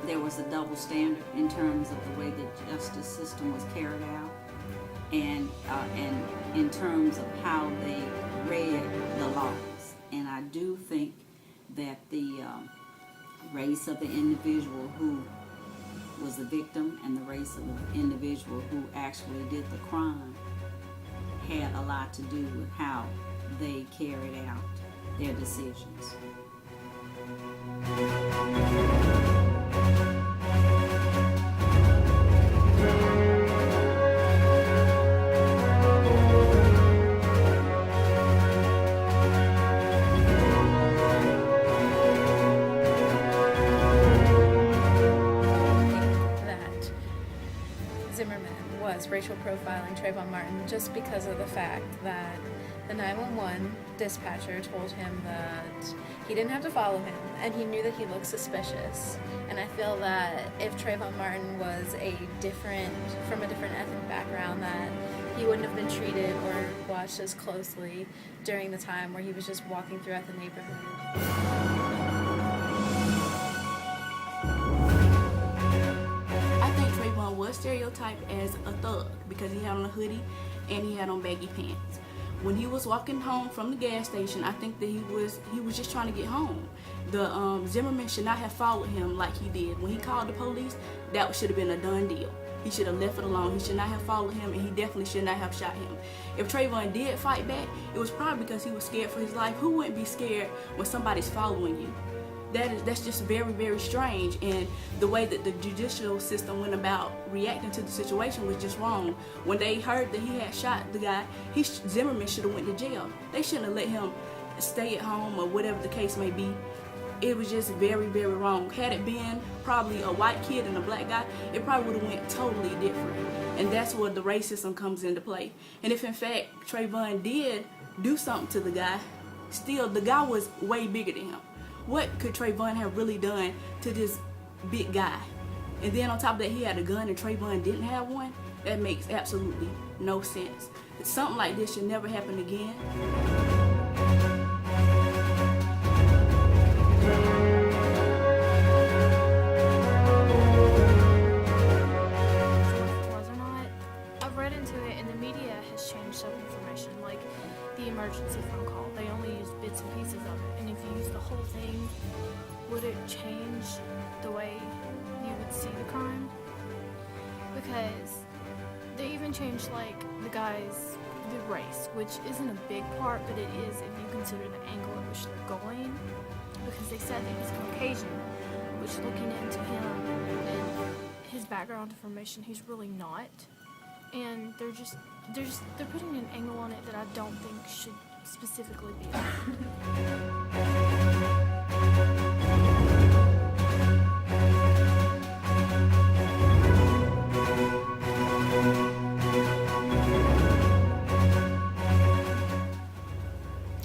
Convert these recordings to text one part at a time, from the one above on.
there was a double standard in terms of the way the justice system was carried out, and in terms of how they read the laws. And I do think that the race of the individual who was the victim and the race of the individual who actually did the crime had a lot to do with how they carried out their decisions. Zimmerman was racial profiling Trayvon Martin just because of the fact that the 911 dispatcher told him that he didn't have to follow him, and he knew that he looked suspicious. And I feel that if Trayvon Martin was from a different ethnic background, that he wouldn't have been treated or watched as closely during the time where he was just walking throughout the neighborhood. Was stereotyped as a thug because he had on a hoodie and he had on baggy pants. When he was walking home from the gas station, I think that he was just trying to get home. The Zimmerman should not have followed him like he did. When he called the police, that should have been a done deal. He should have left it alone. He should not have followed him, and he definitely should not have shot him. If Trayvon did fight back, it was probably because he was scared for his life. Who wouldn't be scared when somebody's following you? That's just very, very strange, and the way that the judicial system went about reacting to the situation was just wrong. When they heard that he had shot the guy, Zimmerman should have went to jail. They shouldn't have let him stay at home or whatever the case may be. It was just very, very wrong. Had it been probably a white kid and a black guy, it probably would have went totally different. And that's where the racism comes into play. And if in fact Trayvon did do something to the guy, still the guy was way bigger than him. What could Trayvon have really done to this big guy? And then on top of that, he had a gun and Trayvon didn't have one? That makes absolutely no sense. Something like this should never happen again. Was or not, I've read into it, and the media has changed some information, like the emergency phone call. They only used bits and pieces of it, and if you use the whole thing, would it change the way you would see the crime? Because they even changed like the race, which isn't a big part, but it is if you consider the angle at which they're going, because they said that he's Caucasian, which looking into him and his background information, he's really not. And they're putting an angle on it that I don't think should specifically be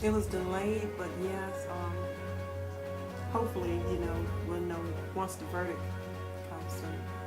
It was delayed, but yes, hopefully, we'll know once the verdict comes soon.